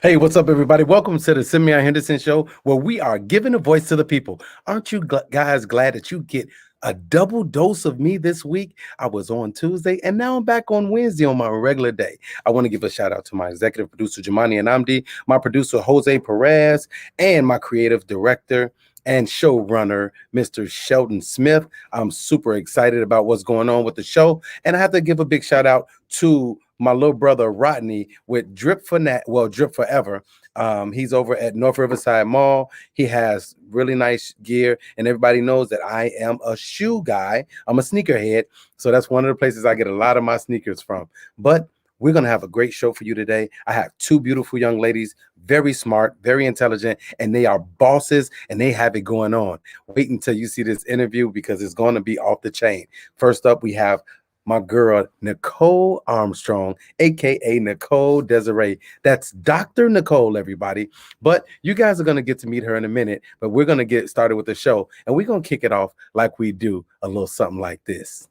Hey, what's up, everybody? Welcome to the Simeon Henderson Show, where we are giving a voice to the people. Aren't you guys glad that you get a double dose of me this week? I was on Tuesday, and now I'm back on Wednesday on my regular day. I want to give a shout out to my executive producer, Jamani Anamdi, my producer, Jose Perez, and my creative director and showrunner, Mr. Sheldon Smith. I'm super excited about what's going on with the show, and I have to give a big shout out to my little brother Rodney with Drip Forever. He's over at North Riverside Mall. He has really nice gear, and everybody knows that I am a shoe guy. I'm a sneakerhead, so that's one of the places I get a lot of my sneakers from. But we're going to have a great show for you today. I have two beautiful young ladies, very smart, very intelligent, and they are bosses, and they have it going on. Wait until you see this interview because it's going to be off the chain. First up, we have my girl, Nicole Armstrong, a.k.a. Nicole Desiree. That's Dr. Nicole, everybody. But you guys are going to get to meet her in a minute, but we're going to get started with the show, and we're going to kick it off like we do, a little something like this.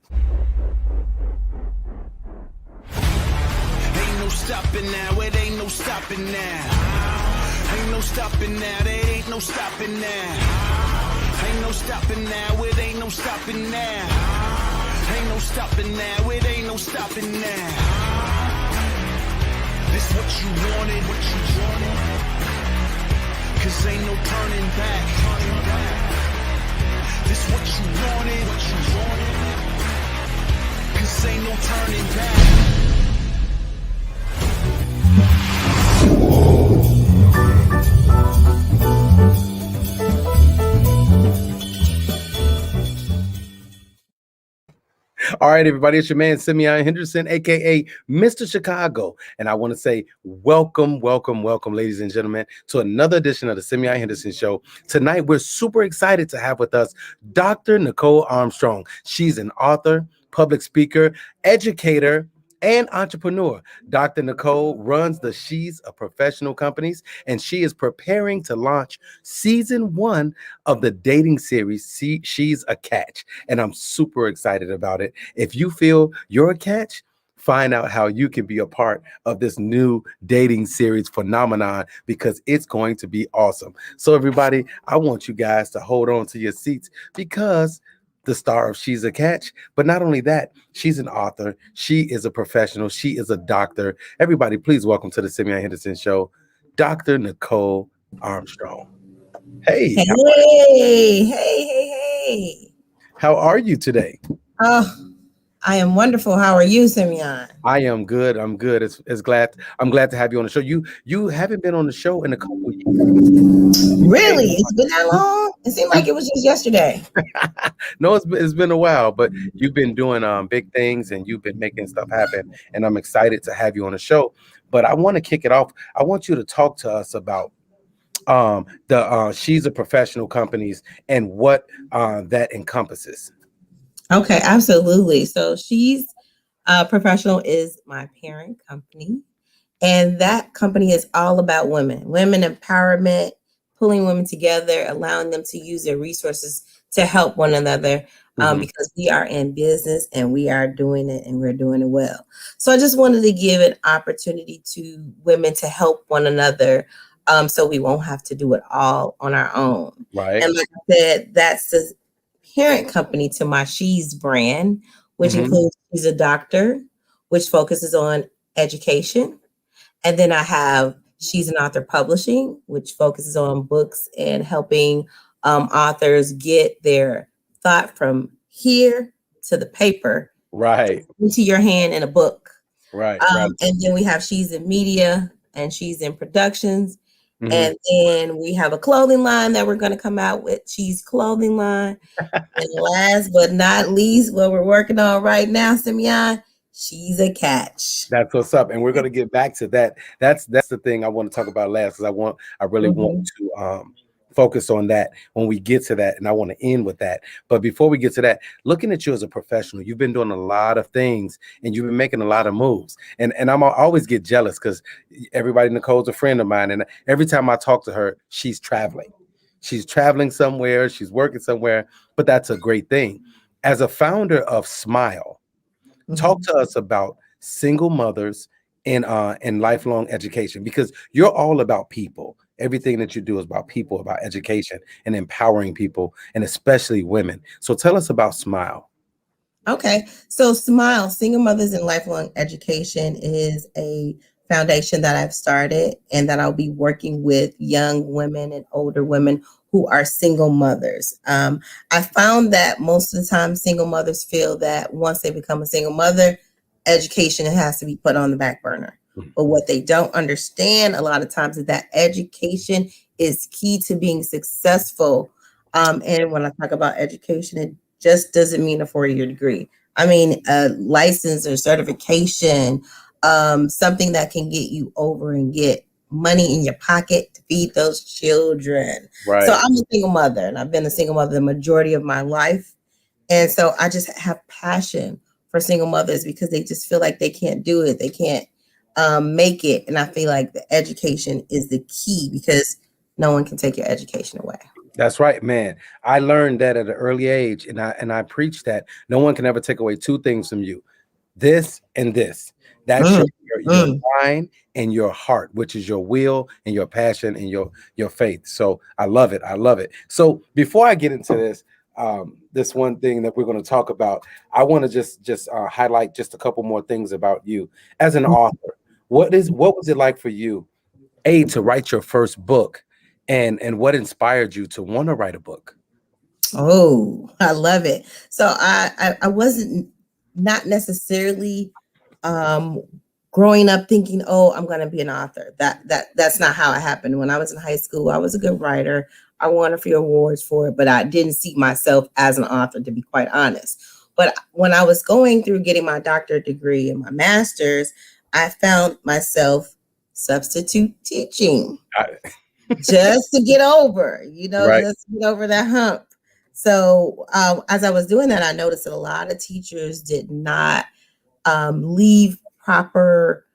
Ain't no stopping now, it ain't no stopping now. Ain't no stopping now, there ain't no stopping now. Ain't no stopping now, it ain't no stopping now. Ain't no stopping now, it ain't no stopping now. This what you wanted, cause ain't no turning back. This what you wanted, cause ain't no turning back. All right, everybody, it's your man, Simeon Henderson, a.k.a. Mr. Chicago. And I want to say welcome, ladies and gentlemen, to another edition of the Simeon Henderson Show. Tonight, we're super excited to have with us Dr. Nicole Armstrong. She's an author, public speaker, educator, and entrepreneur. Dr. Nicole runs the She's a Professional companies, and she is preparing to launch season 1 of the dating series, She's a Catch. And I'm super excited about it. If you feel you're a catch, find out how you can be a part of this new dating series phenomenon because it's going to be awesome. So everybody, I want you guys to hold on to your seats because the star of She's a Catch. But not only that, she's an author. She is a professional. She is a doctor. Everybody, please welcome to the Simeon Henderson Show, Dr. Nicole Armstrong. Hey. Hey. How are you today? Oh, I am wonderful. How are you, Simeon? I am good. I'm good. I'm glad to have you on the show. You haven't been on the show in a couple of years. Really? It's been that long? It seemed like it was just yesterday. No, it's been a while, but you've been doing big things and you've been making stuff happen, and I'm excited to have you on the show. But I want to kick it off. I want you to talk to us about the She's a Professional companies and what that encompasses. Okay, absolutely. So She's Professional is my parent company, and that company is all about women empowerment, pulling women together, allowing them to use their resources to help one another, because we are in business and we are doing it and we're doing it well. So I just wanted to give an opportunity to women to help one another, so we won't have to do it all on our own. Right. And like I said, that's the parent company to my She's brand, which includes She's a Doctor, which focuses on education. And then I have She's an Author Publishing, which focuses on books and helping authors get their thought from here to the paper, right, into your hand in a book. Right. And then we have She's in Media and She's in Productions. And then we have a clothing line that we're going to come out with, She's Clothing Line. And last but not least, what we're working on right now, Simeon, She's a Catch. That's what's up, and we're going to get back to that. That's the thing I want to talk about last, because I really want to focus on that when we get to that, and I want to end with that. But before we get to that, looking at you as a professional, you've been doing a lot of things and you've been making a lot of moves. And I always get jealous because everybody, Nicole's a friend of mine, and every time I talk to her, she's traveling. She's traveling somewhere, she's working somewhere, but that's a great thing. As a founder of Smile, talk to us about single mothers in lifelong education, because you're all about people. Everything that you do is about people, about education and empowering people, and especially women. So tell us about Smile. Okay. So Smile, Single Mothers in Lifelong Education is a foundation that I've started and that I'll be working with young women and older women who are single mothers. I found that most of the time single mothers feel that once they become a single mother, education has to be put on the back burner. But what they don't understand a lot of times is that education is key to being successful. And when I talk about education, it just doesn't mean a 4-year degree. I mean, a license or certification, something that can get you over and get money in your pocket to feed those children. Right. So I'm a single mother, and I've been a single mother the majority of my life. And so I just have passion for single mothers because they just feel like they can't do it. They can't make it. And I feel like the education is the key because no one can take your education away. That's right, man. I learned that at an early age, and I preach that no one can ever take away two things from you: this and this. That's your mind and your heart, which is your will and your passion and your faith. So I love it. I love it. So before I get into this, this one thing that we're going to talk about, I want to just highlight just a couple more things about you as an author. What was it like for you, to write your first book? And what inspired you to want to write a book? Oh, I love it. So I wasn't not necessarily growing up thinking, oh, I'm going to be an author. That's not how it happened. When I was in high school, I was a good writer. I won a few awards for it, but I didn't see myself as an author, to be quite honest. But when I was going through getting my doctorate degree and my master's, I found myself substitute teaching. Just to get over, Right. just to get over that hump. So as I was doing that, I noticed that a lot of teachers did not leave proper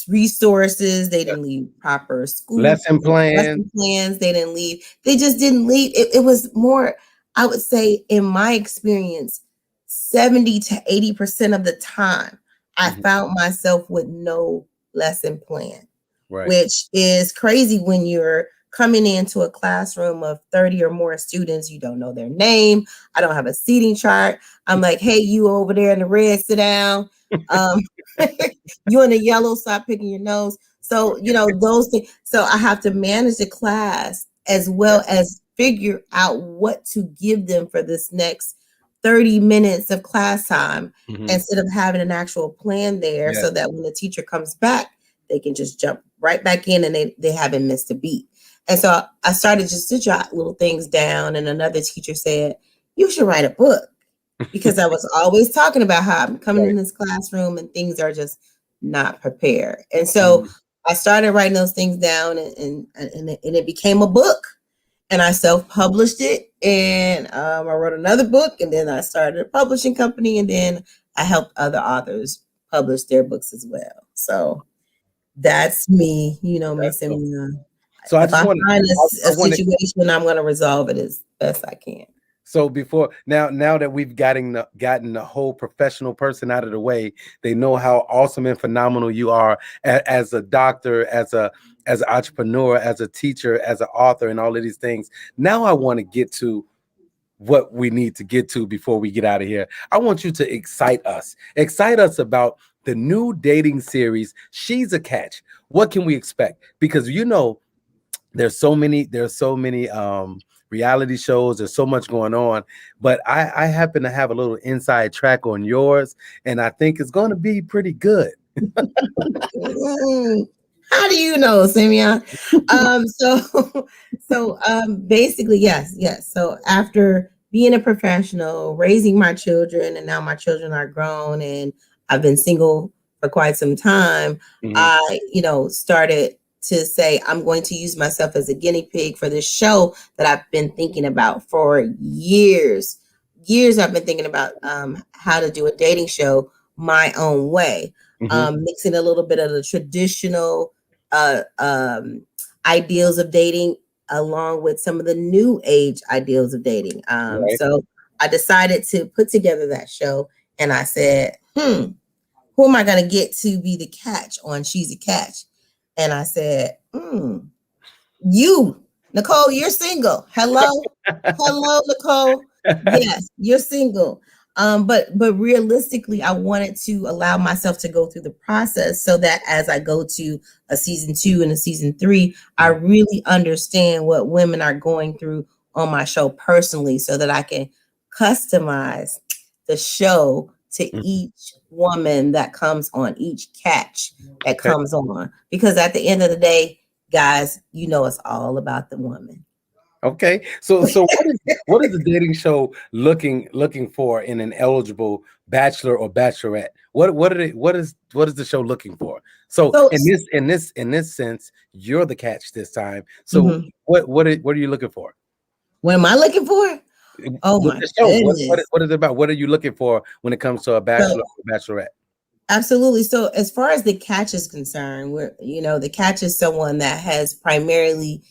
resources. They didn't leave proper school Lesson plans. They didn't leave. They just didn't leave. It was more, I would say, in my experience, 70 to 80% of the time, I found myself with no lesson plan. Right. Which is crazy when you're coming into a classroom of 30 or more students. You don't know their name. I don't have a seating chart. I'm like, hey, you over there in the red, sit down. You in the yellow, stop picking your nose. So, those things. So I have to manage the class as well as figure out what to give them for this next 30 minutes of class time instead of having an actual plan there so that when the teacher comes back, they can just jump right back in and they haven't missed a beat. And so I started just to jot little things down. And another teacher said, you should write a book, because I was always talking about how I'm coming in this classroom and things are just not prepared. And so I started writing those things down and it became a book, and I self-published it. And I wrote another book, and then I started a publishing company, and then I helped other authors publish their books as well. So that's me, Miss Simeon. So I if just I want find a situation, I'm going to resolve it as best I can. So before now that we've gotten the whole professional person out of the way, they know how awesome and phenomenal you are as a doctor, as an entrepreneur, as a teacher, as an author, and all of these things. Now I want to get to what we need to get to before we get out of here. I want you to excite us about the new dating series, She's a Catch. What can we expect? Because there's so many reality shows, there's so much going on, but I happen to have a little inside track on yours, and I think it's going to be pretty good. How do you know, Simeon? So basically, yes. So after being a professional, raising my children, and now my children are grown, and I've been single for quite some time, I, started to say, I'm going to use myself as a guinea pig for this show that I've been thinking about for years. I've been thinking about how to do a dating show my own way, mixing a little bit of the traditional ideals of dating along with some of the new age ideals of dating. So I decided to put together that show, and I said, who am I going to get to be the catch on She's a Catch? And I said, you, Nicole, you're single. Hello, Nicole. Yes, you're single. But realistically, I wanted to allow myself to go through the process so that as I go to a season 2 and a season 3, I really understand what women are going through on my show personally, so that I can customize the show to each woman that comes on, each catch that comes on. Because at the end of the day, guys, you know it's all about the woman. Okay, so what is the dating show looking for in an eligible bachelor or bachelorette? What is the show looking for? So in this sense, you're the catch this time. So what are you looking for? What am I looking for? Oh my goodness! What is it about? What are you looking for when it comes to a bachelor or bachelorette? Absolutely. So as far as the catch is concerned, the catch is someone that has primarily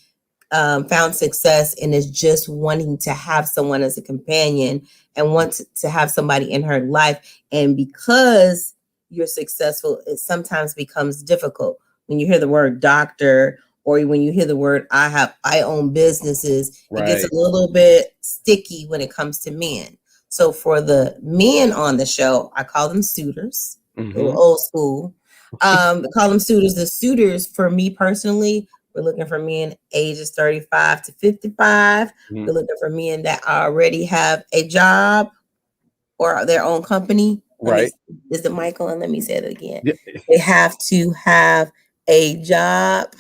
found success and is just wanting to have someone as a companion and wants to have somebody in her life. And because you're successful, it sometimes becomes difficult when you hear the word doctor, or when you hear the word I own businesses. Right. It gets a little bit sticky when it comes to men. So for the men on the show, I call them suitors. A little old school. Call them suitors. The suitors, for me personally, we're looking for men ages 35 to 55. We're looking for men that already have a job or their own company. Right. Is the mic on? Let me say it again. Yeah. They have to have a job.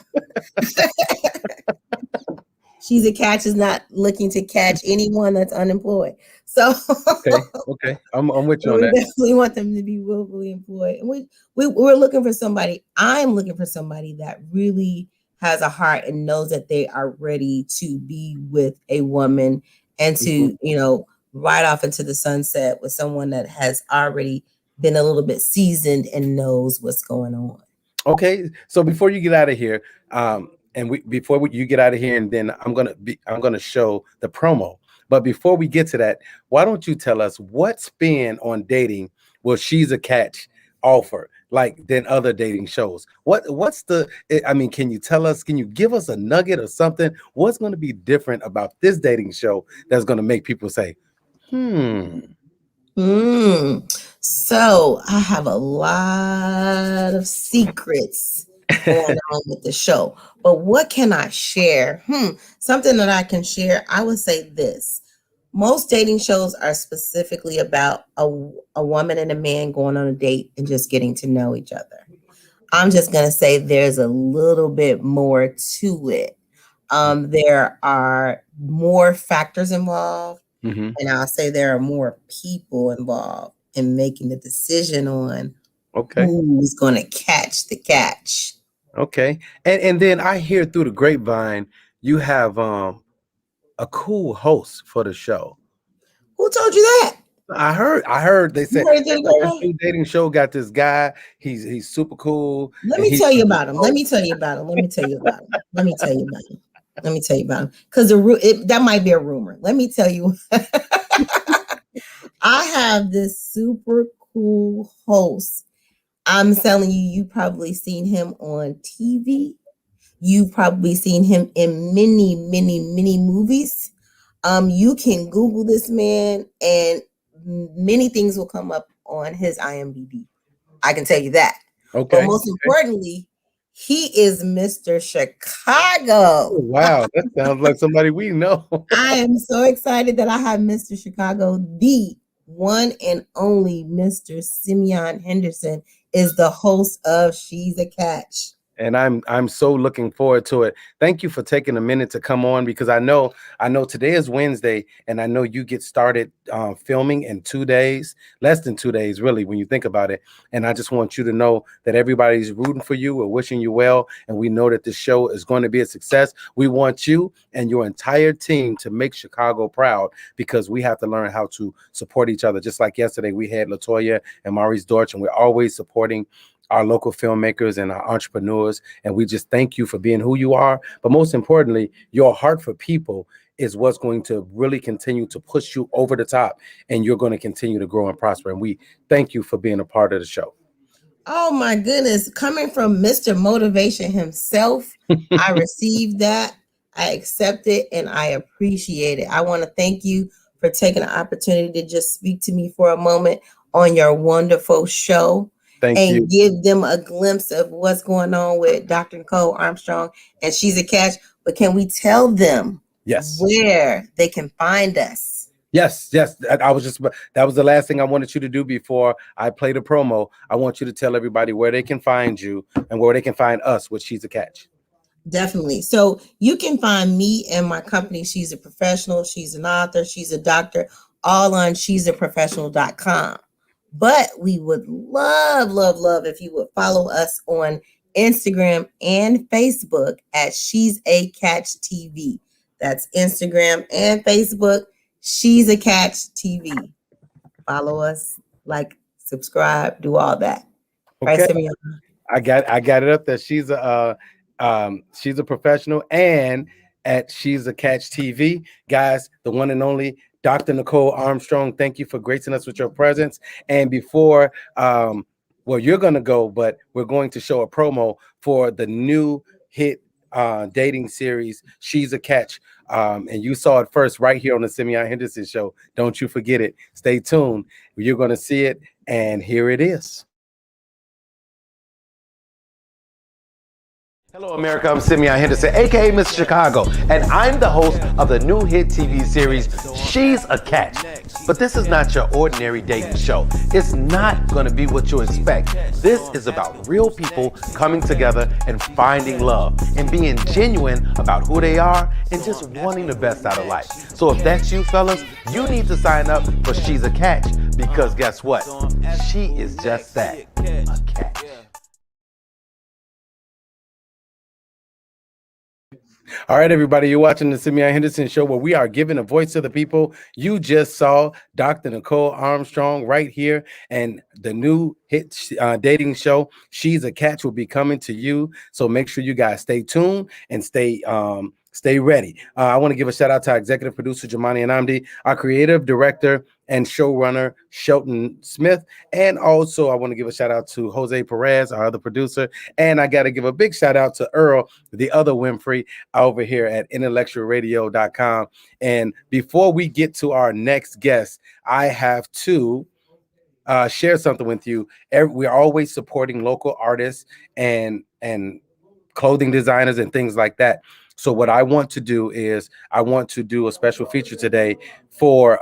She's a Catch is not looking to catch anyone that's unemployed. So okay, I'm with you on that. We definitely want them to be willfully employed. And we're looking for somebody. I'm looking for somebody that really has a heart and knows that they are ready to be with a woman and to, ride off into the sunset with someone that has already been a little bit seasoned and knows what's going on. Okay, so before you get out of here, you get out of here, and then I'm gonna show the promo. But before we get to that, why don't you tell us what spin on dating will She's a Catch offer like than other dating shows? What's the? I mean, can you tell us? Can you give us a nugget or something? What's going to be different about this dating show that's going to make people say, So I have a lot of secrets going on with the show, but what can I share? Something that I can share. I would say this. Most dating shows are specifically about a woman and a man going on a date and just getting to know each other. I'm just going to say there's a little bit more to it. There are more factors involved, and I'll say there are more people involved in making the decision on who's going to catch the catch. Okay. And then I hear through the grapevine, you have a cool host for the show. Who told you that? I heard they said this new dating show got this guy. He's super cool. Let me tell you about him. Because that might be a rumor. Let me tell you. I have this super cool host. I'm telling you, you've probably seen him on TV. You've probably seen him in many, many, many movies. You can Google this man and many things will come up on his IMDb. I can tell you that. Okay. But most importantly, he is Mr. Chicago. Oh, wow, that sounds like somebody we know. I am so excited that I have Mr. Chicago. The one and only Mr. Simeon Henderson is the host of She's a Catch. And I'm so looking forward to it. Thank you for taking a minute to come on, because I know today is Wednesday, and I know you get started filming in 2 days, less than 2 days, really, when you think about it. And I just want you to know that everybody's rooting for you. We're wishing you well, and we know that this show is going to be a success. We want you and your entire team to make Chicago proud, because we have to learn how to support each other. Just like yesterday, we had LaToya and Maurice Dortch, and we're always supporting our local filmmakers and our entrepreneurs. And we just thank you for being who you are. But most importantly, your heart for people is what's going to really continue to push you over the top. And you're going to continue to grow and prosper. And we thank you for being a part of the show. Oh my goodness. Coming from Mr. Motivation himself, I received that. I accept it and I appreciate it. I want to thank you for taking the opportunity to just speak to me for a moment on your wonderful show. Thank and you. give them a glimpse of what's going on with Dr. Nicole Armstrong and She's a Catch. But can we tell them Yes. where they can find us? Yes. That was the last thing I wanted you to do before I play the promo. I want you to tell everybody where they can find you and where they can find us with She's a Catch. Definitely. So you can find me and my company, She's a Professional, she's an author, she's a doctor, all on she'saprofessional.com. But we would love if you would follow us on Instagram and Facebook at She's a Catch TV. That's Instagram and Facebook, She's a Catch TV. Follow us, like, subscribe, do all that. Okay. Right, Simeon? I got it up there. She's a professional, and at She's a Catch TV, guys, the one and only Dr. Nicole Armstrong. Thank you for gracing us with your presence. And before, you're going to go, but we're going to show a promo for the new hit dating series, She's a Catch. And you saw it first right here on the Simeon Henderson Show. Don't you forget it. Stay tuned. You're going to see it. And here it is. Hello, America. I'm Simeon Henderson, aka Mr. Chicago, and I'm the host of the new hit TV series, She's a Catch. But this is not your ordinary dating show. It's not going to be what you expect. This is about real people coming together and finding love and being genuine about who they are and just wanting the best out of life. So if that's you, fellas, you need to sign up for She's a Catch, because guess what? She is just that, a catch. All right, everybody, you're watching the Simeon Henderson Show, where we are giving a voice to the people. You just saw Dr. Nicole Armstrong right here, and the new hit dating show, She's a Catch, will be coming to you. So make sure you guys stay tuned and stay ready. I want to give a shout out to our executive producer, Jamani Anamdi, our creative director and showrunner, Shelton Smith. And also I want to give a shout out to Jose Perez, our other producer. And I got to give a big shout out to Earl, the other Winfrey, over here at intellectualradio.com. And before we get to our next guest, I have to share something with you. We're always supporting local artists and clothing designers and things like that. So what I want to do is I want to do a special feature today for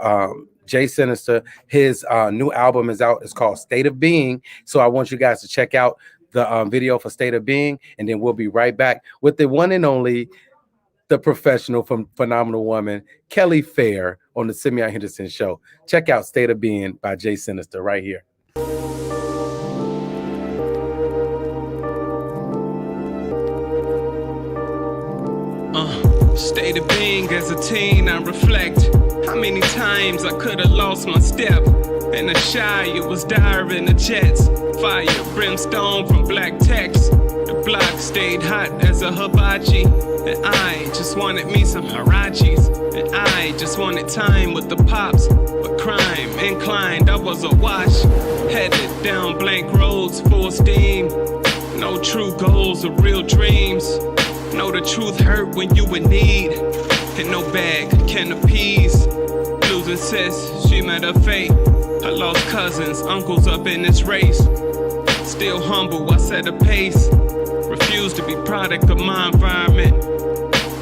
Jay Sinister. His new album is out. It's called State of Being. So I want you guys to check out the video for State of Being, and then we'll be right back with the one and only, the professional from Phenomenal Woman, Kelly Fair, on the Simeon Henderson Show. Check out State of Being by Jay Sinister right here. State of being as a teen, I reflect how many times I could have lost my step. In the shy, it was dire in the jets. Fire, brimstone from black text. The block stayed hot as a hibachi. And I just wanted me some Harachis. And I just wanted time with the pops. But crime inclined, I was awash. Headed down blank roads, full steam. No true goals or real dreams. Know the truth hurt when you in need, and no bag can appease. Losing sis, she met her fate. I lost cousins, uncles up in this race. Still humble, I set a pace. Refuse to be product of my environment.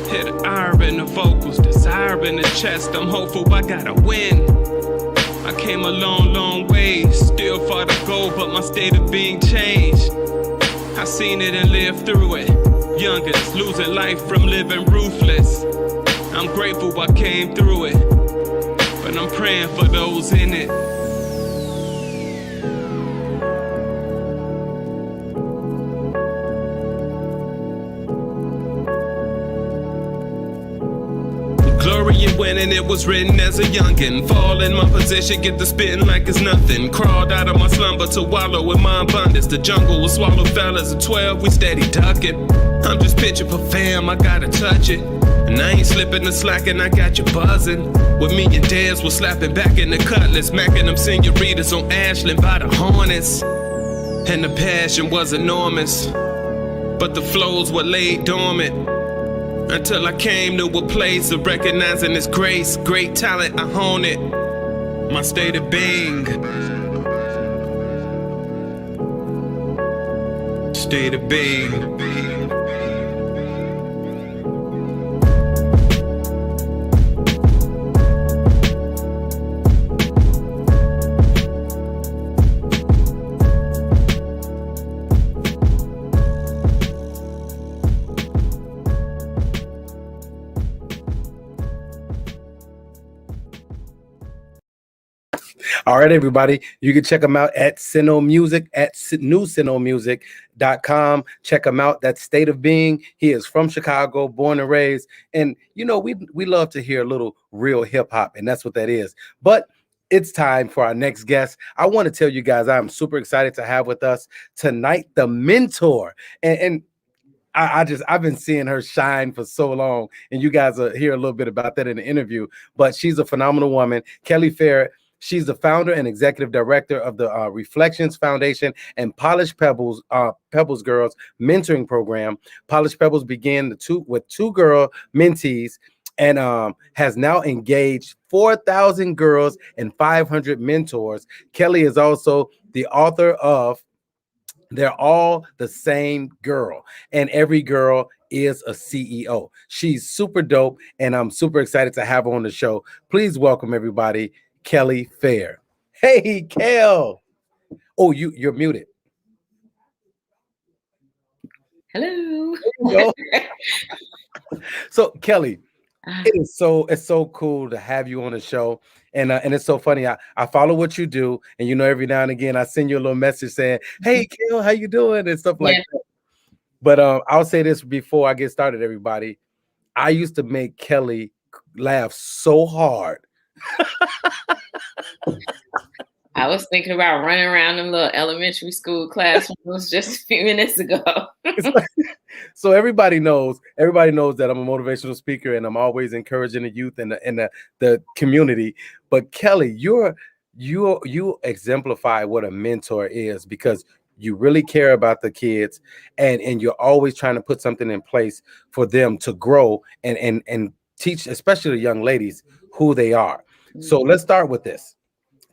Hit an R in the vocals, desire in the chest. I'm hopeful I gotta win. I came a long way, still far to go, but my state of being changed. I seen it and lived through it. Youngest, losing life from living ruthless. I'm grateful I came through it, but I'm praying for those in it. Glory in winning, it was written as a youngin'. Fall in my position, get the spittin' like it's nothing. Crawled out of my slumber to wallow in my abundance. The jungle will swallow fellas at 12, we steady duckin'. I'm just pitching for fam, I gotta touch it. And I ain't slipping the slack and I got you buzzing. With me and Dez was slapping back in the cutlass, macking them senoritas on Ashland by the Hornets. and the passion was enormous, but the flows were laid dormant. Until I came to a place of recognizing His grace, great talent, I hone it. My state of being. State of being. All right, everybody. You can check them out at Sino Music at newsinomusic.com. Check him out. That's State of Being. He is from Chicago, born and raised. And you know, we love to hear a little real hip hop, and that's what that is. But it's time for our next guest. I want to tell you guys, I'm super excited to have with us tonight the mentor. And I've been seeing her shine for so long, and you guys will hear a little bit about that in the interview. But she's a phenomenal woman, Kelly Fair. She's the founder and executive director of the Reflections Foundation and Polished Pebbles Girls Mentoring Program. Polished Pebbles began with two girl mentees and has now engaged 4,000 girls and 500 mentors. Kelly is also the author of They're All the Same Girl, and every girl is a CEO. She's super dope, and I'm super excited to have her on the show. Please welcome everybody, Kelly Fair. Hey, Kel. Oh, you're muted. Hello. So, Kelly, it's so cool to have you on the show, and it's so funny. I follow what you do, and you know, every now and again I send you a little message saying, "Hey, Kel, how you doing?" and stuff like that. But I'll say this before I get started, everybody. I used to make Kelly laugh so hard. I was thinking about running around in little elementary school classrooms just a few minutes ago. So everybody knows that I'm a motivational speaker, and I'm always encouraging the youth and the community. But Kelly, you exemplify what a mentor is, because you really care about the kids, and you're always trying to put something in place for them to grow and teach, especially the young ladies, who they are. So let's start with this.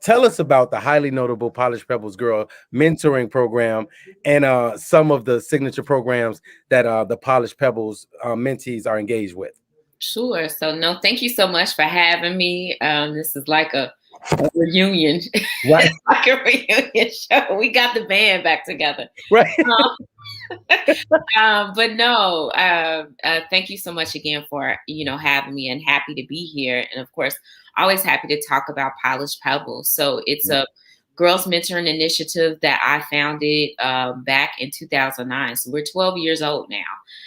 Tell us about the highly notable Polished Pebbles Girl Mentoring Program and some of the signature programs that the Polished Pebbles mentees are engaged with. Sure. So no, thank you so much for having me. This is like a reunion, right? Like a reunion show. We got the band back together, right? But no, thank you so much again for having me, and happy to be here. And of course, always happy to talk about Polished Pebbles. So it's a girls mentoring initiative that I founded back in 2009. So we're 12 years old now.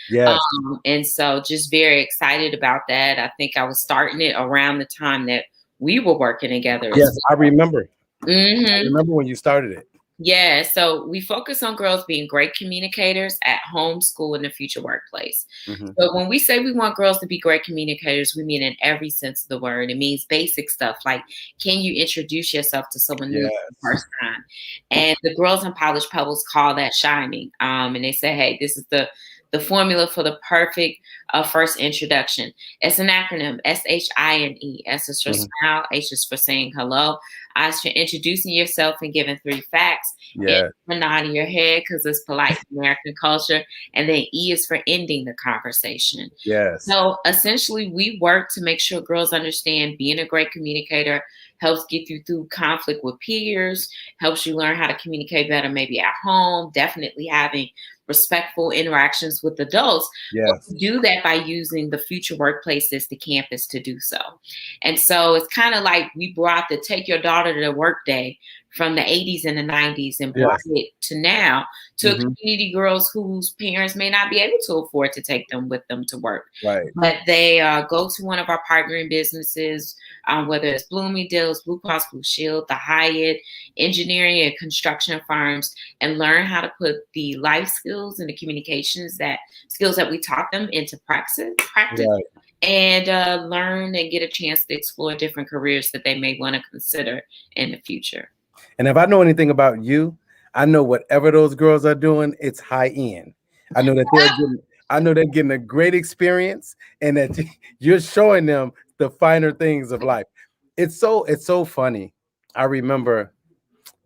Yes. And so just very excited about that. I think I was starting it around the time that we were working together. Yes, I remember. Mm-hmm. I remember when you started it. Yeah, so we focus on girls being great communicators at home, school, and the future workplace. Mm-hmm. But when we say we want girls to be great communicators, we mean in every sense of the word. It means basic stuff like, can you introduce yourself to someone new for the first time? And the girls in Polished Pebbles call that shining. And they say, hey, this is the formula for the perfect first introduction. It's an acronym, SHINE. S is for smile, H is for saying hello, I is for introducing yourself and giving 3 facts. Yeah. For nodding your head because it's polite American culture. And then E is for ending the conversation. Yes. So essentially, we work to make sure girls understand being a great communicator helps get you through conflict with peers, helps you learn how to communicate better maybe at home, definitely having respectful interactions with adults. Yes. We do that by using the future workplaces, the campus, to do so. And so it's kind of like we brought the Take Your Daughter to Work Day from the 80s and the 90s and brought it to now to community girls whose parents may not be able to afford to take them with them to work. Right. But they go to one of our partnering businesses, whether it's Bloomingdale's, Blue Cross Blue Shield, the Hyatt, engineering and construction firms, and learn how to put the life skills and the communications skills that we taught them into practice. Right. And learn and get a chance to explore different careers that they may want to consider in the future. And if I know anything about you, I know whatever those girls are doing, it's high end. I know that they're getting a great experience, and that you're showing them the finer things of life. It's so funny. I remember,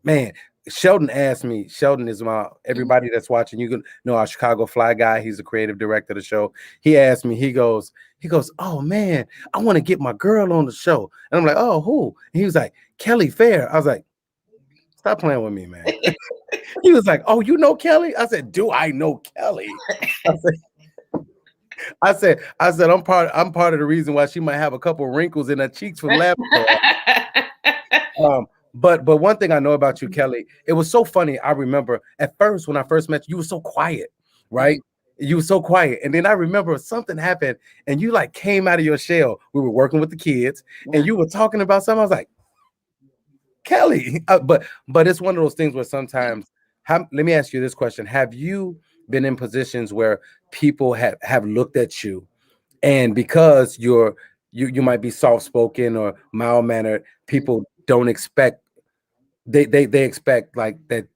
man, Sheldon asked me. Sheldon is everybody that's watching. You can know our Chicago Fly guy. He's the creative director of the show. He asked me. He goes, oh man, I want to get my girl on the show. And I'm like, oh, who? And he was like, Kelly Fair. I was like, stop playing with me, man. He was like, oh, you know Kelly? I said, do I know Kelly? I said, I'm part of the reason why she might have a couple wrinkles in her cheeks from laughing. But one thing I know about you, Kelly, it was so funny. I remember at first when I first met you, you were so quiet, right? You were so quiet. And then I remember something happened and you like came out of your shell. We were working with the kids and you were talking about something. I was like, Kelly. But it's one of those things where sometimes, let me ask you this question. Have you been in positions where people have looked at you and because you might be soft-spoken or mild-mannered, people don't expect, they expect like that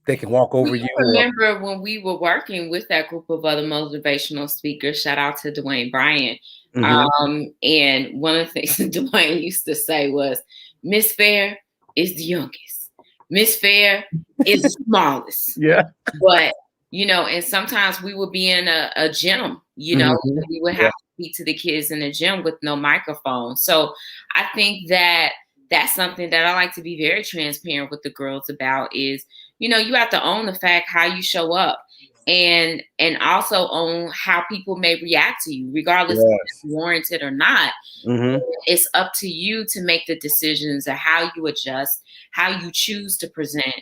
they can walk over you? Remember when we were working with that group of other motivational speakers, shout out to Dwayne Bryant. And one of the things that Dwayne used to say was, Miss Fair is the youngest. Miss Fair is the smallest. Yeah. But, and sometimes we would be in a gym, we would have to speak to the kids in the gym with no microphone. So I think that's something that I like to be very transparent with the girls about is, you have to own the fact how you show up and also own how people may react to you, regardless if it's warranted or not. It's up to you to make the decisions of how you adjust, how you choose to present,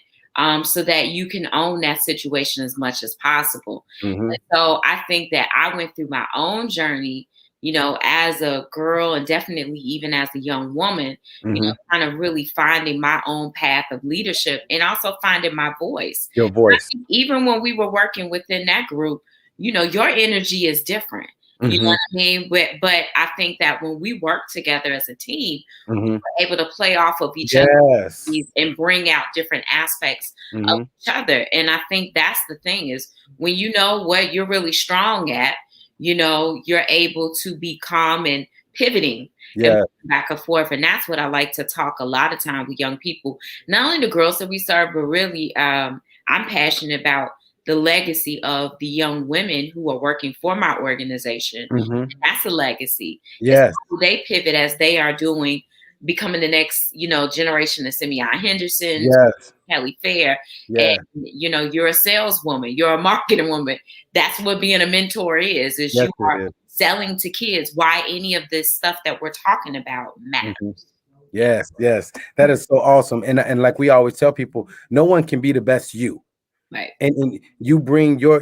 so that you can own that situation as much as possible. So I think that I went through my own journey, as a girl and definitely even as a young woman, kind of really finding my own path of leadership and also finding my voice. Your voice. Even when we were working within that group, your energy is different. You know what I mean? But I think that when we work together as a team, we're able to play off of each other and bring out different aspects of each other. And I think that's the thing is when you know what you're really strong at, you're able to be calm and pivoting and back and forth. And that's what I like to talk a lot of time with young people, not only the girls that we serve, but really I'm passionate about the legacy of the young women who are working for my organization. That's a legacy. Yes. They pivot as they are doing, becoming the next, generation of Simeon Henderson, Kelly Fair. And, you're a saleswoman, you're a marketing woman. That's what being a mentor is you are selling to kids why any of this stuff that we're talking about matters. Yes. That is so awesome. And like we always tell people, no one can be the best you. Right. And you bring your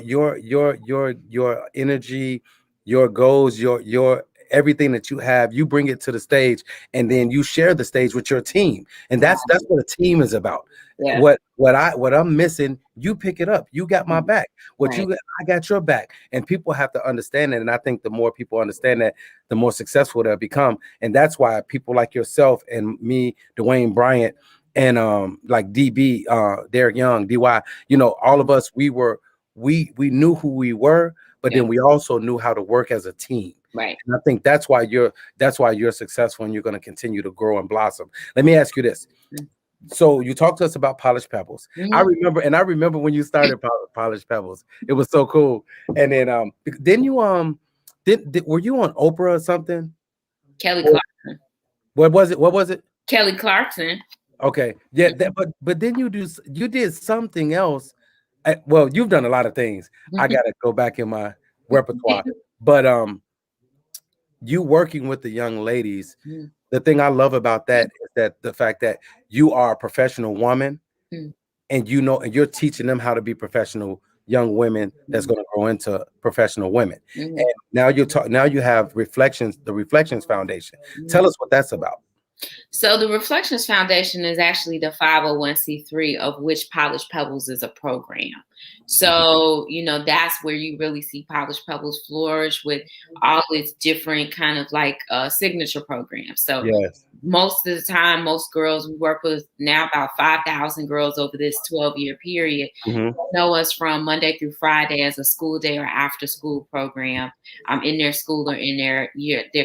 energy, your goals, your everything that you have, you bring it to the stage, and then you share the stage with your team. And that's what a team is about. Yeah. What I'm missing, you pick it up. You got my back. I got your back. And people have to understand it. And I think the more people understand that, the more successful they'll become. And that's why people like yourself and me, Dwayne Bryant, and like DB, Derek Young, DY, all of us, we knew who we were, but then we also knew how to work as a team. Right. And I think that's why you're successful and you're going to continue to grow and blossom. Let me ask you this. So you talked to us about Polished Pebbles. I remember when you started Polished Pebbles. It was so cool. And then you were you on Oprah or something? Kelly Clarkson. What was it? Kelly Clarkson. Okay. Yeah, but then you did something else. Well, you've done a lot of things. I gotta go back in my repertoire. But you working with the young ladies, the thing I love about that is that the fact that you are a professional woman and and you're teaching them how to be professional young women that's going to grow into professional women. And now you have the Reflections Foundation. Tell us what that's about. So the Reflections Foundation is actually the 501c3 of which Polished Pebbles is a program. So, that's where you really see Polished Pebbles flourish with all its different kind of like signature programs. So Yes. most of the time, most girls we work with now, about 5,000 girls over this 12-year period, know us from Monday through Friday as a school day or after school program in their school or in their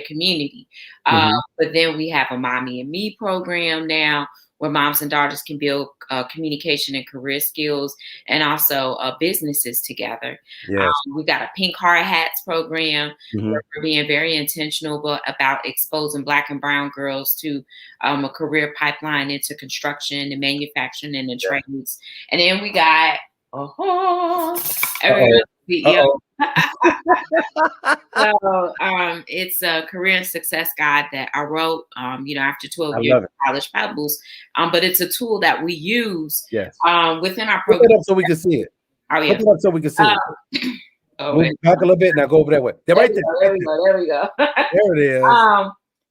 community. But then we have a Mommy and Me program now, where moms and daughters can build communication and career skills, and also businesses together. Yes. We got a Pink Hard Hats program, where we're being very intentional about exposing Black and brown girls to a career pipeline into construction and manufacturing and the trades. And then we got So it's a career and success guide that I wrote, after 12 years of Polished Pebbles. But it's a tool that we use within our program. Put it up so we can see it. Oh, yeah. Put it up so we can see it. Move back a little bit. Now go over that way. There we go. There it is.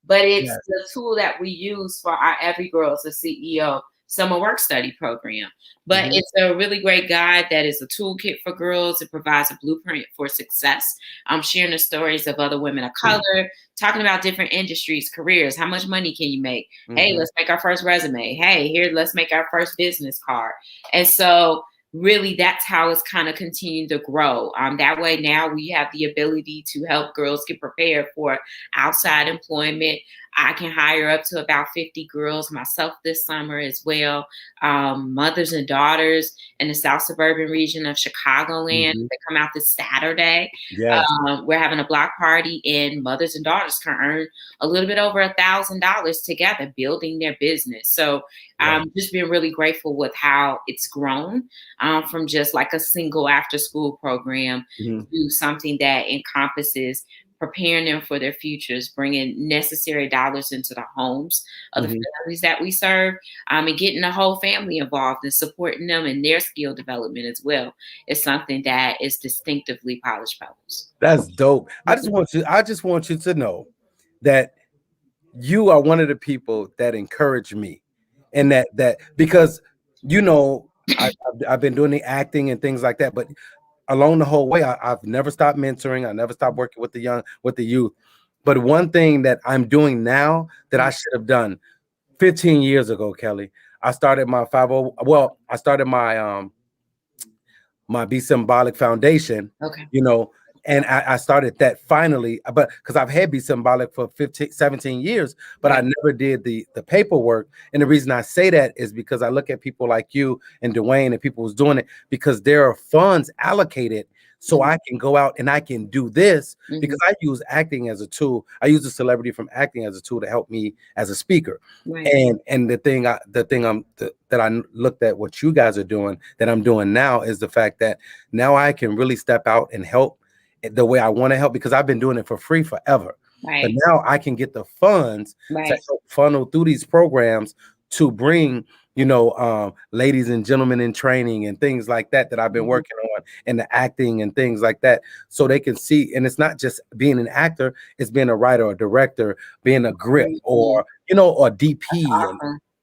But it's the tool that we use for our Every Girl's a CEO summer work study program. But it's a really great guide that is a toolkit for girls. It provides a blueprint for success. I'm sharing the stories of other women of color, talking about different industries, careers. How much money can you make? Hey, let's make our first resume. Hey, here, let's make our first business card. And so really, that's how it's kind of continuing to grow. That way now we have the ability to help girls get prepared for outside employment. I can hire up to about 50 girls myself this summer as well. Mothers and daughters in the South Suburban region of Chicagoland. They come out this Saturday. Yes. We're having a block party, and mothers and daughters can earn a little bit over $1,000 together building their business. So I'm just been really grateful with how it's grown from just like a single after school program to something that encompasses preparing them for their futures, bringing necessary dollars into the homes of the families that we serve, and getting the whole family involved and supporting them in their skill development as well is something that is distinctively Polished Pebbles. That's dope. I just want you to know that you are one of the people that encourage me, and that because I've been doing the acting and things like that, but along the whole way, I've never stopped mentoring. I never stopped working with the youth. But one thing that I'm doing now that I should have done 15 years ago, Kelly, I started my I started my my Be Symbolic Foundation. Okay. And I started that finally, but because I've had Be Symbolic for 17 years, but I never did the paperwork. And the reason I say that is because I look at people like you and Dwayne and people who's doing it, because there are funds allocated so I can go out and I can do this, because I use acting as a tool. I use a celebrity from acting as a tool to help me as a speaker. Right. And the thing that I looked at what you guys are doing, that I'm doing now, is the fact that now I can really step out and help the way I want to help, because I've been doing it for free forever. Right. But now I can get the funds to help funnel through these programs to bring, ladies and gentlemen in training and things like that I've been working on, and the acting and things like that, so they can see. And it's not just being an actor, it's being a writer or director, being a grip or or DP.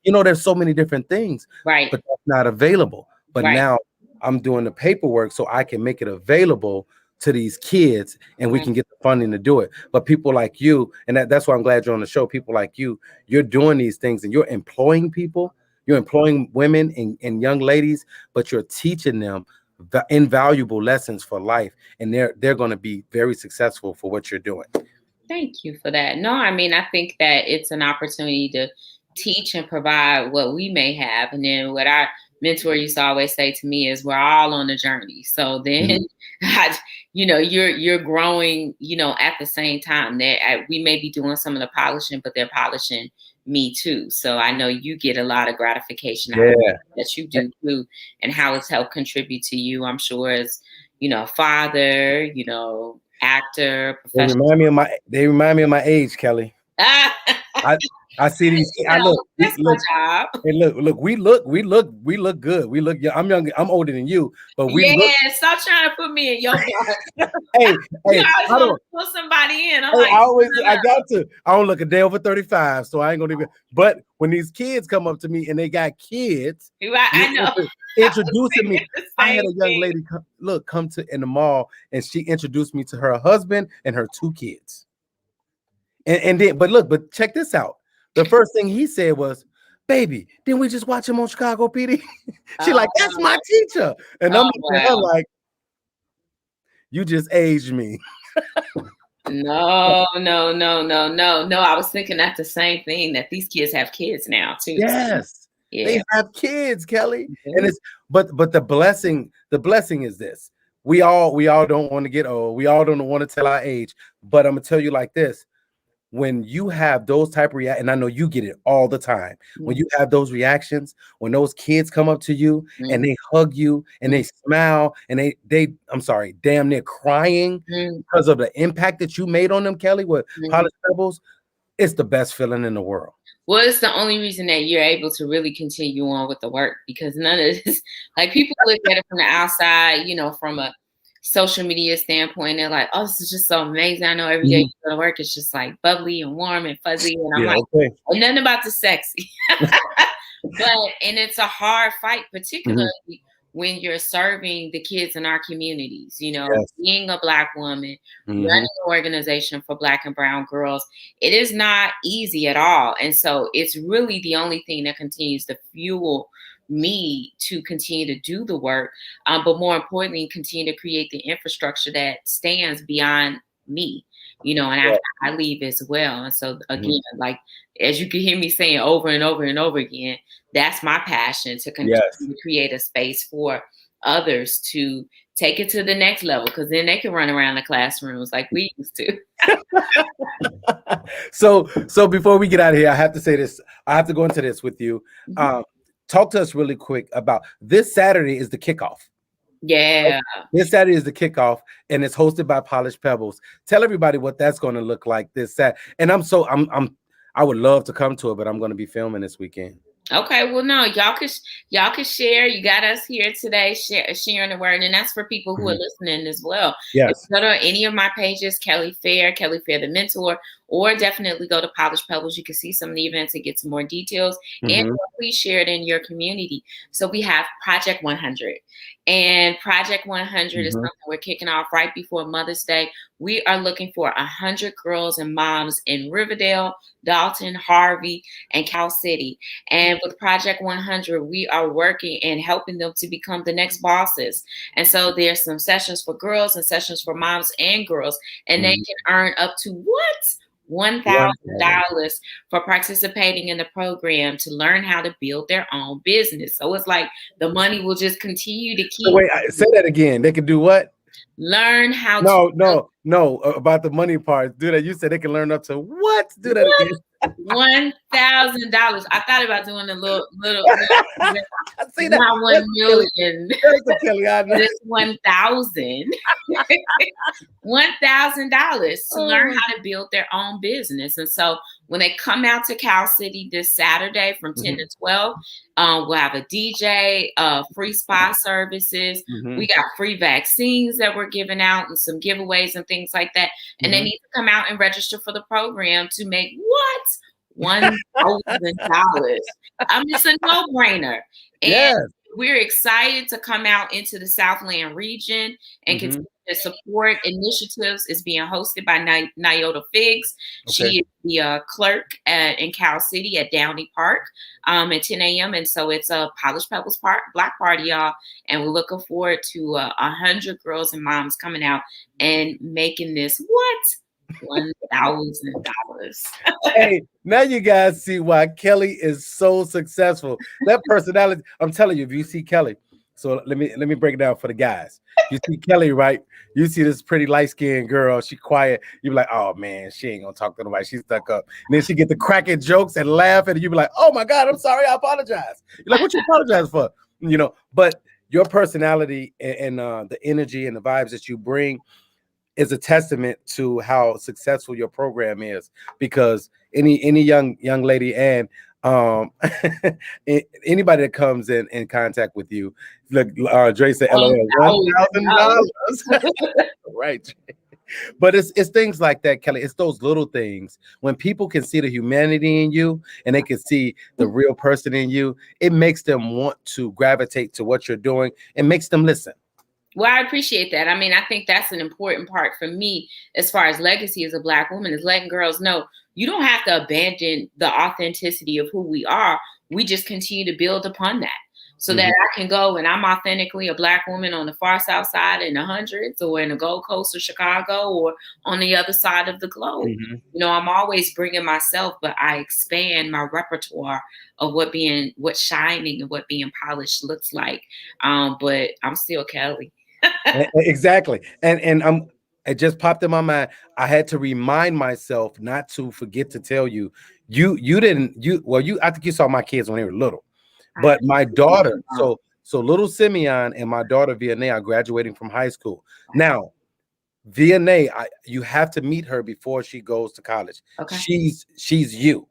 And, there's so many different things, but that's not available. But now I'm doing the paperwork so I can make it available to these kids, and we can get the funding to do it. But people like you, and that's why I'm glad you're on the show, people like you're doing these things, and you're employing people, you're employing women and young ladies, but you're teaching them invaluable lessons for life, and they're going to be very successful for what you're doing. Thank you for that. No, I mean, I think that it's an opportunity to teach and provide what we may have, and then what our mentor used to always say to me is, we're all on a journey. So then you're growing, at the same time. We may be doing some of the polishing, but they're polishing me too. So I know you get a lot of gratification out of that you do too, and how it's helped contribute to you, I'm sure, as a father, actor, professional. They remind me of my age, Kelly. I see these. I look. That's my job. Hey, look. We look good. We look. I'm young. I'm older than you, but we Yeah, look. stop trying to put me in your box. Hey, You I always want don't. to put somebody in. I'm Hey, like, I got to. I don't look a day over 35, so I ain't gonna even. But when these kids come up to me and they got kids, I know. introducing me. I had a young lady come to in the mall, and she introduced me to her husband and her 2 kids. And then, but check this out. The first thing he said was, "Baby, didn't we just watch him on Chicago PD?" She like, "That's my teacher," and I'm looking at her like, "You just aged me." No. I was thinking that's the same thing, that these kids have kids now too. Yes, Yeah. they have kids, Kelly, and it's but the blessing is this: we all don't want to get old, we all don't want to tell our age, but I'm gonna tell you like this: when you have those type of reactions, and I know you get it all the time, when you have those reactions, when those kids come up to you and they hug you and they smile and they I'm sorry, damn near crying because of the impact that you made on them, Kelly, with Polished Pebbles, it's the best feeling in the world. Well, it's the only reason that you're able to really continue on with the work, because none of this, like, people look at it from the outside, from a social media standpoint. They're like, "Oh, this is just so amazing. I know every day you go to work, it's just like bubbly and warm and fuzzy." And I'm like, nothing about the sexy. And it's a hard fight, particularly when you're serving the kids in our communities, being a Black woman, running an organization for Black and brown girls, it is not easy at all. And so it's really the only thing that continues to fuel me to continue to do the work, but more importantly, continue to create the infrastructure that stands beyond me, and after I leave as well. And so again, like, as you can hear me saying over and over and over again, that's my passion, to continue to create a space for others to take it to the next level, because then they can run around the classrooms like we used to. So before we get out of here, I have to say this. I have to go into this with you. Talk to us really quick about this Saturday is the kickoff. Yeah. This Saturday is the kickoff, and it's hosted by Polished Pebbles. Tell everybody what that's going to look like this Saturday. And I would love to come to it, but I'm going to be filming this weekend. Okay, well, no, y'all can share. You got us here today, sharing the word, and that's for people who are listening as well. Yes. Go to any of my pages, Kelly Fair the Mentor, or definitely go to Polished Pebbles. You can see some of the events and get some more details, and please share it in your community. So we have Project 100, and Project 100 is something we're kicking off right before Mother's Day. We are looking for 100 girls and moms in Riverdale, Dalton, Harvey, and Cal City. And with Project 100, we are working and helping them to become the next bosses. And so there's some sessions for girls and sessions for moms and girls, and they can earn up to $1,000 for participating in the program to learn how to build their own business. So it's like the money will just continue to keep. Wait, say that again. They can do what? Learn how No, about the money part. Do that. You said they can learn up to what? Do that again. $1,000. I thought about doing a little see that? Not 1 million. Kelly, I know. It's $1,000. $1,000 to learn how to build their own business. And so when they come out to Cal City this Saturday from 10 to 12, we'll have a DJ, free spa services. We got free vaccines that we're giving out and some giveaways and things like that. And they need to come out and register for the program to make $1,000. It's a no-brainer. And we're excited to come out into the Southland region and continue to support initiatives. It's being hosted by Nyota Figs. She is the clerk in Cal City at Downey Park at 10 a.m. And so it's a Polished Pebbles Black Party, y'all. And we're looking forward to 100 girls and moms coming out and making this $1,000. Hey, now you guys see why Kelly is so successful. That personality, I'm telling you, if you see Kelly, so let me break it down for the guys. You see Kelly, right? You see this pretty light-skinned girl, she quiet. You be like, oh man, she ain't gonna talk to nobody. She's stuck up. And then she get the cracking jokes and laugh, and you be like, oh my God, I'm sorry, I apologize. You're like, what you apologize for? But your personality and the energy and the vibes that you bring, is a testament to how successful your program is, because any young lady and anybody that comes in contact with you, look, Dre said LOL $1,000. Right. But it's things like that, Kelly. It's those little things when people can see the humanity in you and they can see the real person in you. It makes them want to gravitate to what you're doing and makes them listen. Well, I appreciate that. I mean, I think that's an important part for me as far as legacy as a Black woman, is letting girls know you don't have to abandon the authenticity of who we are. We just continue to build upon that, so that I can go and I'm authentically a Black woman on the far South Side in the hundreds, or in the Gold Coast or Chicago, or on the other side of the globe. You know, I'm always bringing myself, but I expand my repertoire of what shining and what being polished looks like. But I'm still Kelly. Exactly. And it just popped in my mind. I had to remind myself not to forget to tell you, I think you saw my kids when they were little, but my daughter, so little Simeon and my daughter Vianney are graduating from high school. Now, Vianney, you have to meet her before she goes to college. Okay. She's you.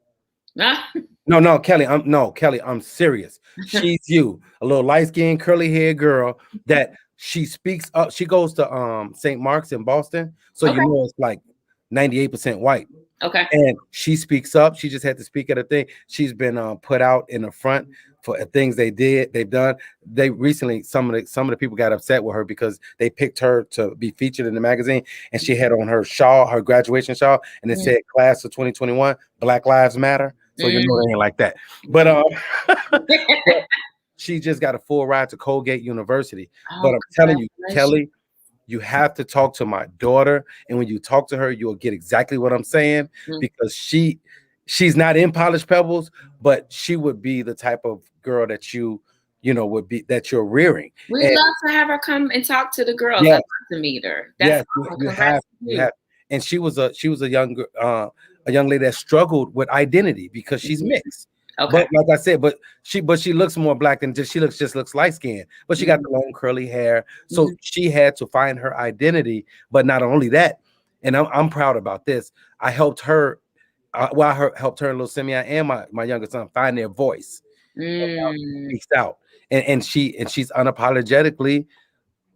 No, Kelly, I'm serious. She's you, a little light-skinned, curly-haired girl that she speaks up. She goes to St. Mark's in Boston, so you know it's like 98% white. Okay. And she speaks up. She just had to speak at a thing. She's been put out in the front for things they've done. They recently, some of the people got upset with her because they picked her to be featured in the magazine, and she had on her shawl, her graduation shawl, and it said "Class of 2021, Black Lives Matter." So you know they ain't like that. But she just got a full ride to Colgate University. But I'm telling you, Kelly, you have to talk to my daughter, and when you talk to her, you'll get exactly what I'm saying, because she's not in Polished Pebbles, but she would be the type of girl that you're rearing. We'd love to have her come and talk to the girls. I'd love to meet her. That's you have. And she was a young lady that struggled with identity because she's mixed. Okay. But like I said, she looks more Black than she looks light skinned, but she got the long curly hair. So she had to find her identity. But not only that, and I'm proud about this, I helped her. Helped her and little Simeon and my youngest son find their voice. Speaks out, and she's unapologetically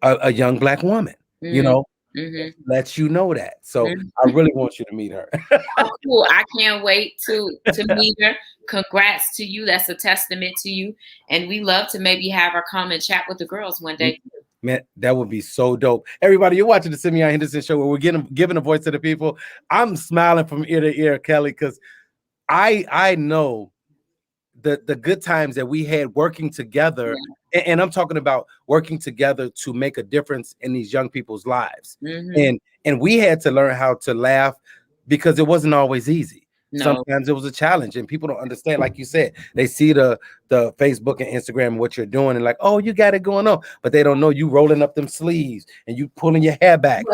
a young Black woman. You know. Lets you know that. So I really want you to meet her. Oh, cool. I can't wait to meet her. Congrats to you. That's a testament to you. And we love to maybe have her come and chat with the girls one day. Man, that would be so dope. Everybody, you're watching the Simeon Henderson Show, where we're giving a voice to the people. I'm smiling from ear to ear, Kelly, because I know the good times that we had working together. And I'm talking about working together to make a difference in these young people's lives. And we had to learn how to laugh, because it wasn't always easy. Sometimes it was a challenge, and people don't understand. Like you said, they see the Facebook and Instagram and what you're doing, and like, oh, you got it going on, but they don't know you rolling up them sleeves and you pulling your hair back.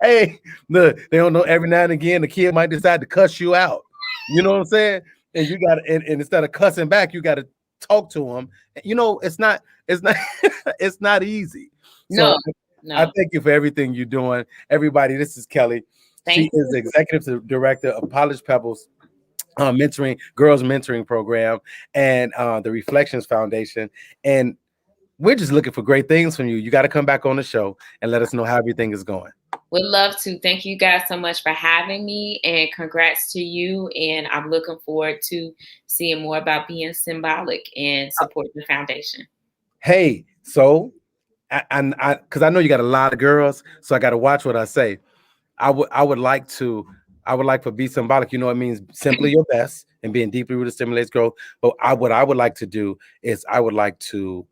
Hey, look, they don't know, every now and again the kid might decide to cuss you out. You know what I'm saying? And you got to, and instead of cussing back, you got to talk to them. You know, it's not it's not easy. So I thank you for everything you're doing. Everybody, this is Kelly. She is the executive director of Polished Pebbles girls mentoring program, and the Reflections Foundation. And we're just looking for great things from you. You got to come back on the show and let us know how everything is going. Would love to. Thank you guys so much for having me, and congrats to you. And I'm looking forward to seeing more about being symbolic and supporting the foundation. Hey, so because I know you got a lot of girls, so I got to watch what I say. I would like for Be Symbolic. You know, it means simply your best and being deeply rooted stimulates growth. But what I would like to do is I would like to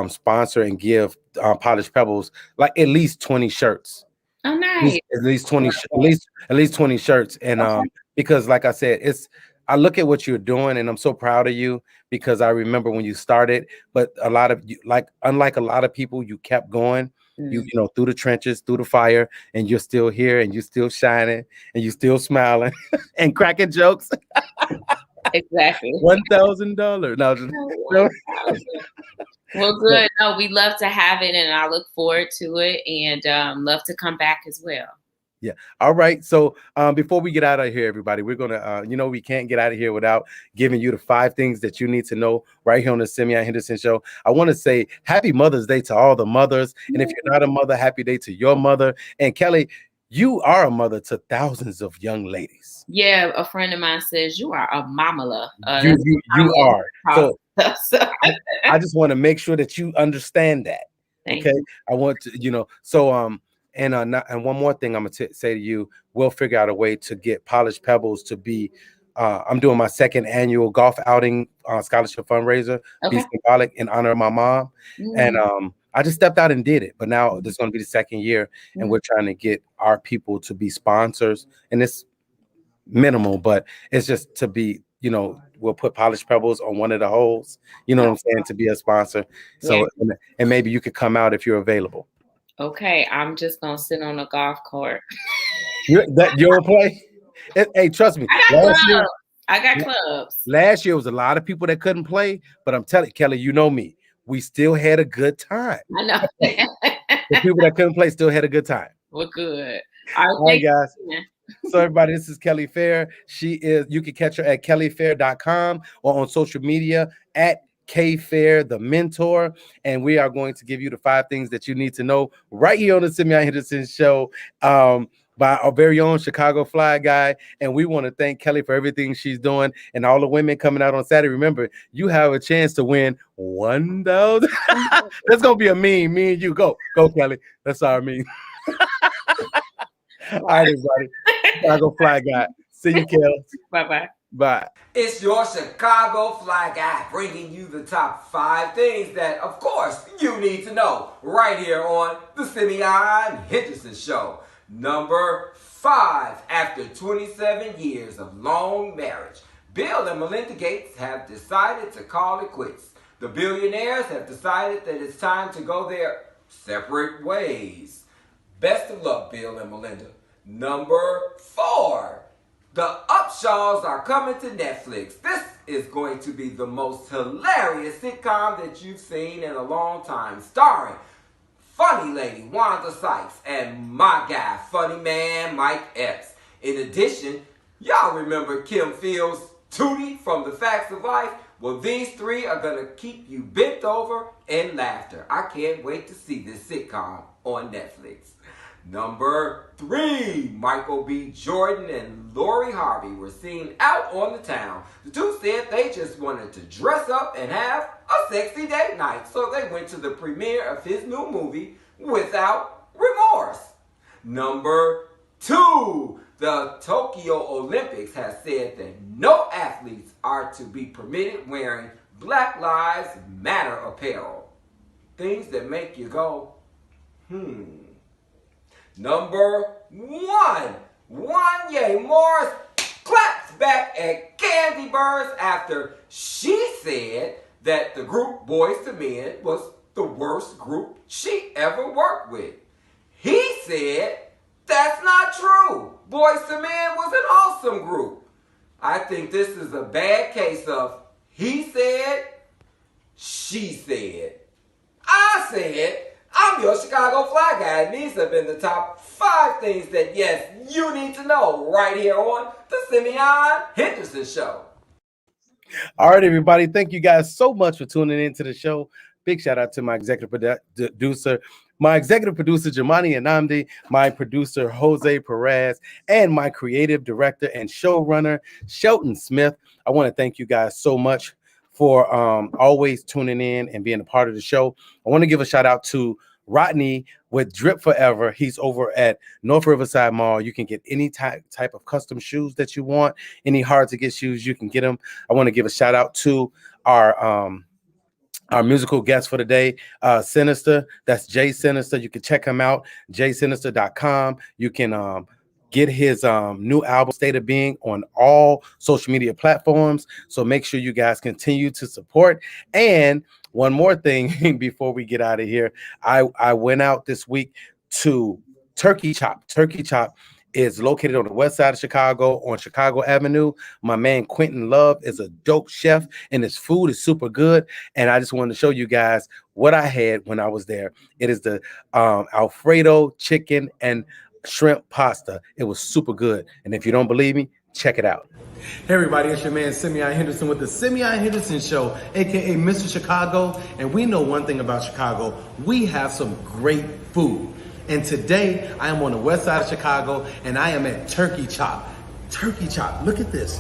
sponsor and give Polished Pebbles like at least 20 shirts. Oh, nice. At least 20 shirts. And because like I said, I look at what you're doing and I'm so proud of you, because I remember when you started, but a lot of you, unlike a lot of people, you kept going, you know, through the trenches, through the fire, and you're still here and you're still shining and you're still smiling and cracking jokes. Exactly. $1,000. No, Well, good. No, we love to have it, and I look forward to it, and love to come back as well. Yeah. All right. So before we get out of here, everybody, we're going to, we can't get out of here without giving you the 5 things that you need to know right here on the Simeon Henderson Show. I want to say happy Mother's Day to all the mothers. And if you're not a mother, happy day to your mother. And Kelly, you are a mother to thousands of young ladies. Yeah. A friend of mine says you are a mamala. You are. So I just want to make sure that you understand that. Okay. I want to, so, and one more thing I'm gonna say to you, we'll figure out a way to get Polished Pebbles to be. I'm doing my 2nd annual golf outing scholarship fundraiser, be symbolic in honor of my mom, and I just stepped out and did it. But now this is going to be the 2nd year, and we're trying to get our people to be sponsors, and it's minimal, but it's just to be. We'll put Polished Pebbles on one of the holes. You know what I'm saying, to be a sponsor. So, and maybe you could come out if you're available. Okay, I'm just gonna sit on a golf cart. You'll play? Hey, trust me. I got clubs. Last year was a lot of people that couldn't play, but I'm telling you, Kelly, you know me. We still had a good time. I know. The people that couldn't play still had a good time. Well, good. All right, guys. So everybody, this is Kelly Fair. You can catch her at kellyfair.com or on social media at K-Fair, the mentor, and we are going to give you the 5 things that you need to know right here on the Simeon Henderson Show by our very own Chicago Fly Guy. And we want to thank Kelly for everything she's doing and all the women coming out on Saturday. Remember, you have a chance to win $1,000. That's gonna be a meme. Me and you go, Kelly. That's our meme. All right, everybody. Chicago Fly Guy. See you, Kelly. Bye-bye. Bye. It's your Chicago Fly Guy bringing you the top 5 things that, of course, you need to know right here on the Simeon Henderson Show. Number 5, after 27 years of long marriage, Bill and Melinda Gates have decided to call it quits. The billionaires have decided that it's time to go their separate ways. Best of luck, Bill and Melinda. Number 4. The Upshaws are coming to Netflix. This is going to be the most hilarious sitcom that you've seen in a long time, starring funny lady Wanda Sykes and my guy, funny man Mike Epps. In addition, y'all remember Kim Fields' Tootie from The Facts of Life? Well, these 3 are going to keep you bent over in laughter. I can't wait to see this sitcom on Netflix. Number 3, Michael B. Jordan and Lori Harvey were seen out on the town. The 2 said they just wanted to dress up and have a sexy date night, so they went to the premiere of his new movie without remorse. Number 2, the Tokyo Olympics has said that no athletes are to be permitted wearing Black Lives Matter apparel. Things that make you go, Number 1, Wanya Morris claps back at Candy Burns after she said that the group Boyz II Men was the worst group she ever worked with. He said that's not true. Boyz II Men was an awesome group. I think this is a bad case of he said, she said. I said, I'm your Chicago Fly Guy, and these have been the top 5 things that, yes, you need to know right here on the Simeon Henderson Show. All right, everybody. Thank you guys so much for tuning into the show. Big shout out to my executive producer, Jamani Anamdi, my producer, Jose Perez, and my creative director and showrunner, Shelton Smith. I want to thank you guys so much for always tuning in and being a part of the show. I want to give a shout out to Rodney with Drip Forever. He's over at North Riverside Mall. You can get any type of custom shoes that you want, any hard to get shoes, you can get them. I want to give a shout out to our musical guest for the day, Sinister. That's Jay Sinister. You can check him out, jaysinister.com. You can get his new album, State of Being, on all social media platforms. So make sure you guys continue to support. And one more thing before we get out of here, I went out this week to Turkey Chop. Turkey Chop is located on the west side of Chicago on Chicago Avenue. My man Quentin Love is a dope chef, and his food is super good. And I just wanted to show you guys what I had when I was there. It is the Alfredo chicken and shrimp pasta. It was super good. And if you don't believe me, check it out. Hey everybody, it's your man Simeon Henderson with the Simeon Henderson Show, aka Mr. Chicago. And we know one thing about Chicago: we have some great food. And today I am on the west side of Chicago, and I am at Turkey Chop. Turkey Chop, look at this.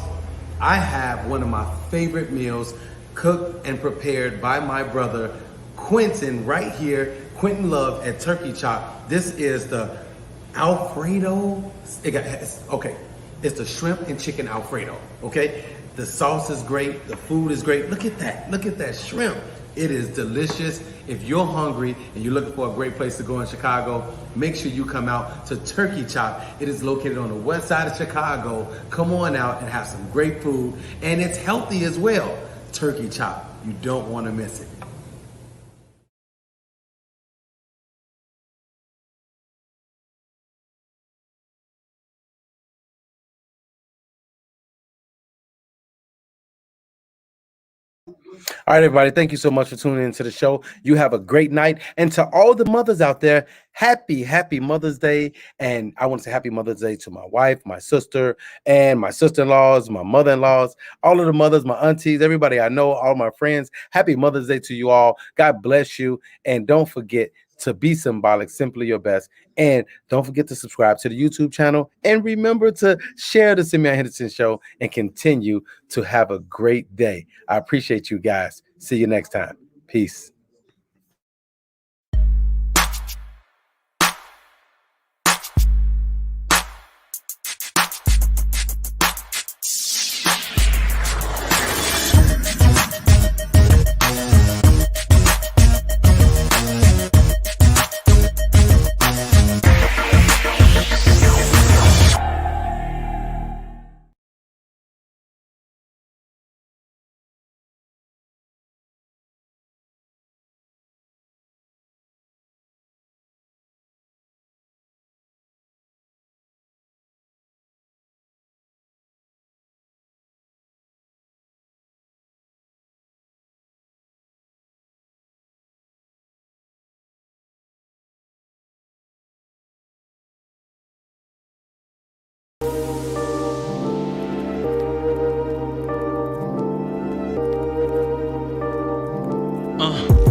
I have one of my favorite meals cooked and prepared by my brother Quentin right here, Quentin Love at Turkey Chop. This is the Alfredo. It's the shrimp and chicken Alfredo, okay? The sauce is great, the food is great. Look at that shrimp. It is delicious. If you're hungry and you're looking for a great place to go in Chicago, make sure you come out to Turkey Chop. It is located on the west side of Chicago. Come on out and have some great food, and it's healthy as well. Turkey Chop, you don't want to miss it. All right, everybody. Thank you so much for tuning into the show. You have a great night. And to all the mothers out there, happy Mother's Day. And I want to say happy Mother's Day to my wife, my sister, and my sister-in-laws, my mother-in-laws, all of the mothers, my aunties, everybody I know, all my friends. Happy Mother's Day to you all. God bless you. And don't forget to be symbolic, simply your best. And don't forget to subscribe to the YouTube channel. And remember to share the Simeon Henderson Show and continue to have a great day. I appreciate you guys. See you next time. Peace.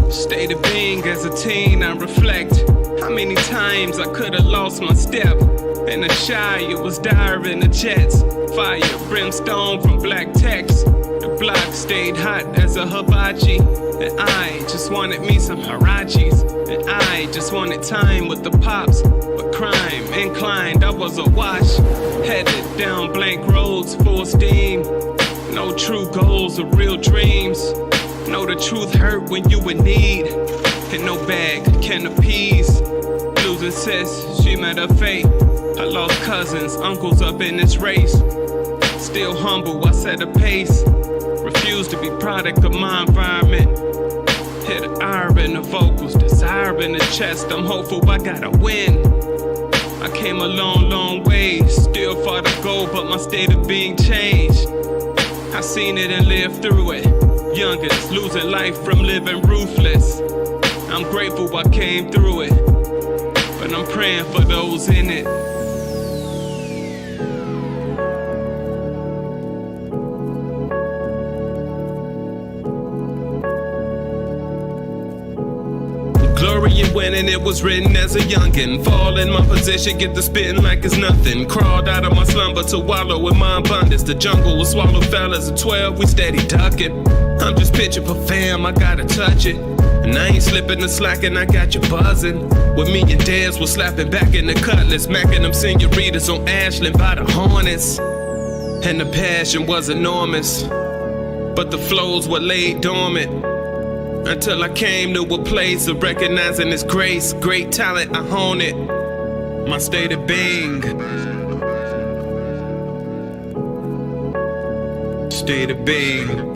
State of being as a teen, I reflect how many times I could have lost my step. In the shy, it was dire in the jets. Fire, brimstone from black text. The block stayed hot as a hibachi. And I just wanted me some harachis. And I just wanted time with the pops. But crime inclined, I was awash. Headed down blank roads, full steam. No true goals or real dreams. Know the truth hurt when you in need, and no bag can appease. Losing sis, she met her fate. I lost cousins, uncles up in this race. Still humble, I set a pace. Refuse to be product of my environment. Hit an R in the vocals, desire in the chest. I'm hopeful I gotta win. I came a long way, still far to go, but my state of being changed. I seen it and lived through it. Youngest, losing life from living ruthless. I'm grateful I came through it, but I'm praying for those in it. Glory in winning, it was written as a youngin'. Fall in my position, get the spittin' like it's nothing. Crawled out of my slumber to wallow in my abundance. The jungle will swallow fellas at 12, we steady duckin'. I'm just pitching for fam, I gotta touch it. And I ain't slipping the slack and I got you buzzing. With me and Dez was slapping back in the cutlass, macking them senoritas on Ashland by the Hornets. And the passion was enormous, but the flows were laid dormant. Until I came to a place of recognizing His grace, great talent, I hone it. My state of being. State of being.